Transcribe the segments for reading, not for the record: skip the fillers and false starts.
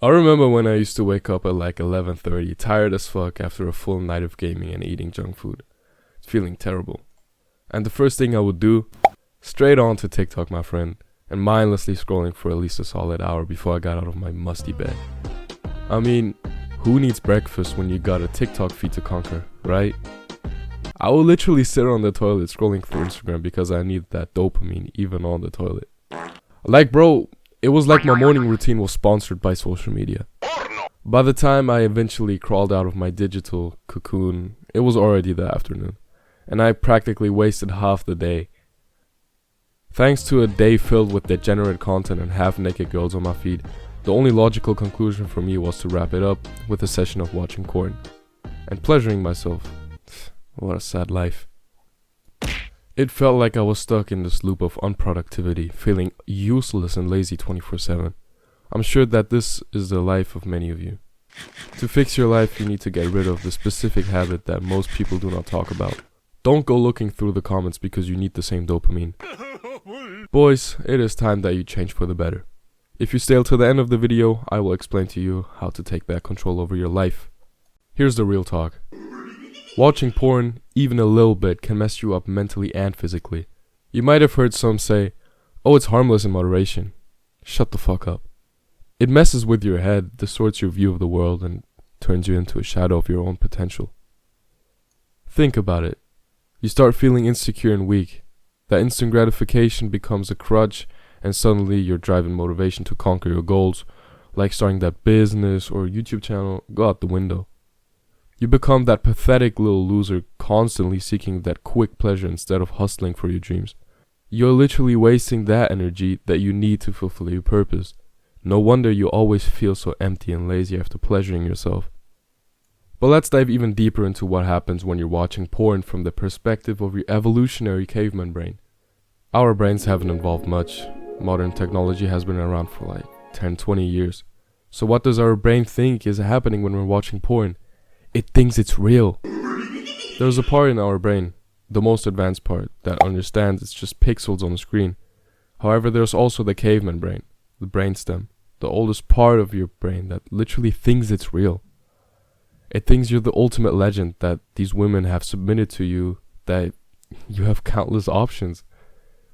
I remember when I used to wake up at like 11:30, tired as fuck after a full night of gaming and eating junk food. Feeling terrible. And the first thing I would do, straight on to TikTok, my friend, and mindlessly scrolling for at least a solid hour before I got out of my musty bed. I mean, who needs breakfast when you got a TikTok feed to conquer, right? I will literally sit on the toilet scrolling through Instagram because I need that dopamine even on the toilet. Like, bro, it was like my morning routine was sponsored by social media. By the time I eventually crawled out of my digital cocoon, it was already the afternoon, and I practically wasted half the day. Thanks to a day filled with degenerate content and half-naked girls on my feed, the only logical conclusion for me was to wrap it up with a session of watching porn and pleasuring myself. What a sad life. It felt like I was stuck in this loop of unproductivity, feeling useless and lazy 24/7. I'm sure that this is the life of many of you. To fix your life, you need to get rid of the specific habit that most people do not talk about. Don't go looking through the comments because you need the same dopamine. Boys, it is time that you change for the better. If you stay till the end of the video, I will explain to you how to take back control over your life. Here's the real talk. Watching porn, even a little bit, can mess you up mentally and physically. You might have heard some say, oh, it's harmless in moderation. Shut the fuck up. It messes with your head, distorts your view of the world, and turns you into a shadow of your own potential. Think about it. You start feeling insecure and weak. That instant gratification becomes a crutch, and suddenly your drive and motivation to conquer your goals, like starting that business or YouTube channel, go out the window. You become that pathetic little loser constantly seeking that quick pleasure instead of hustling for your dreams. You're literally wasting that energy that you need to fulfill your purpose. No wonder you always feel so empty and lazy after pleasuring yourself. But let's dive even deeper into what happens when you're watching porn from the perspective of your evolutionary caveman brain. Our brains haven't evolved much. Modern technology has been around for like 10-20 years. So what does our brain think is happening when we're watching porn? It thinks it's real. There's a part in our brain, the most advanced part, that understands it's just pixels on the screen. However, there's also the caveman brain, the brainstem, the oldest part of your brain that literally thinks it's real. It thinks you're the ultimate legend, that these women have submitted to you, that you have countless options.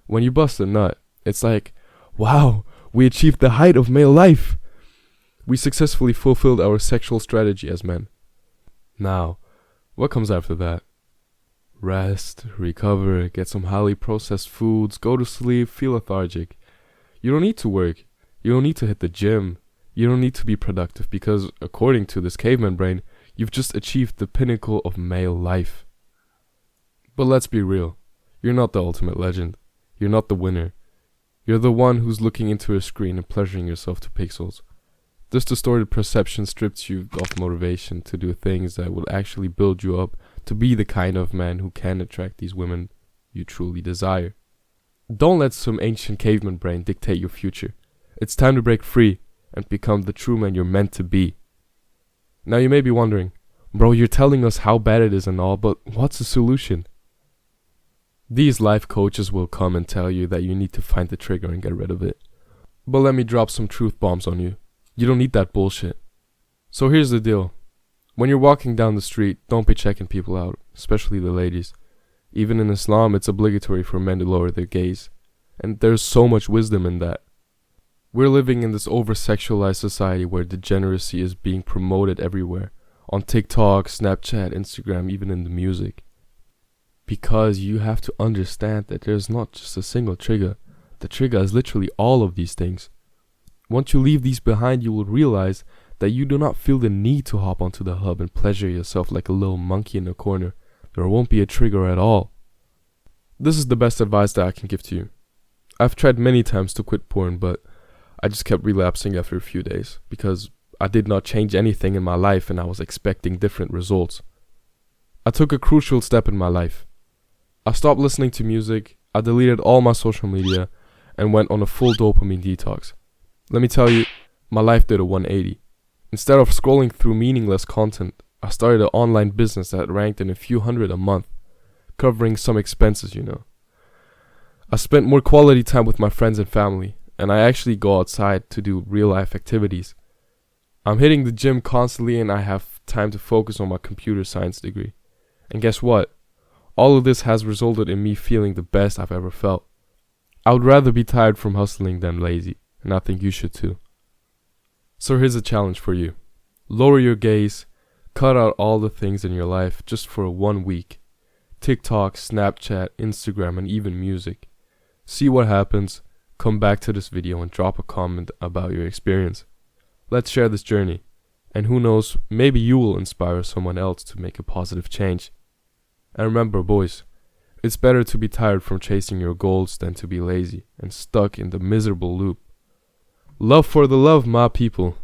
When you bust a nut, it's like, wow, we achieved the height of male life. We successfully fulfilled our sexual strategy as men. Now, what comes after that? Rest, recover, get some highly processed foods, go to sleep, feel lethargic. You don't need to work. You don't need to hit the gym. You don't need to be productive because, according to this caveman brain, you've just achieved the pinnacle of male life. But let's be real. You're not the ultimate legend. You're not the winner. You're the one who's looking into a screen and pleasuring yourself to pixels. This distorted perception strips you of motivation to do things that will actually build you up to be the kind of man who can attract these women you truly desire. Don't let some ancient caveman brain dictate your future. It's time to break free and become the true man you're meant to be. Now you may be wondering, bro, you're telling us how bad it is and all, but what's the solution? These life coaches will come and tell you that you need to find the trigger and get rid of it. But let me drop some truth bombs on you. You don't need that bullshit. So here's the deal. When you're walking down the street, don't be checking people out, especially the ladies. Even in Islam, it's obligatory for men to lower their gaze. And there's so much wisdom in that. We're living in this over-sexualized society where degeneracy is being promoted everywhere. On TikTok, Snapchat, Instagram, even in the music. Because you have to understand that there's not just a single trigger. The trigger is literally all of these things. Once you leave these behind, you will realize that you do not feel the need to hop onto the hub and pleasure yourself like a little monkey in a corner. There won't be a trigger at all. This is the best advice that I can give to you. I've tried many times to quit porn, but I just kept relapsing after a few days because I did not change anything in my life and I was expecting different results. I took a crucial step in my life. I stopped listening to music, I deleted all my social media, and went on a full dopamine detox. Let me tell you, my life did a 180. Instead of scrolling through meaningless content, I started an online business that ranked in a few hundred a month, covering some expenses, you know. I spent more quality time with my friends and family, and I actually go outside to do real life activities. I'm hitting the gym constantly and I have time to focus on my computer science degree. And guess what? All of this has resulted in me feeling the best I've ever felt. I would rather be tired from hustling than lazy, and I think you should too. So here's a challenge for you. Lower your gaze, cut out all the things in your life just for 1 week. TikTok, Snapchat, Instagram, and even music. See what happens, come back to this video and drop a comment about your experience. Let's share this journey, and who knows, maybe you will inspire someone else to make a positive change. And remember, boys, it's better to be tired from chasing your goals than to be lazy and stuck in the miserable loop. Love for the love, my people.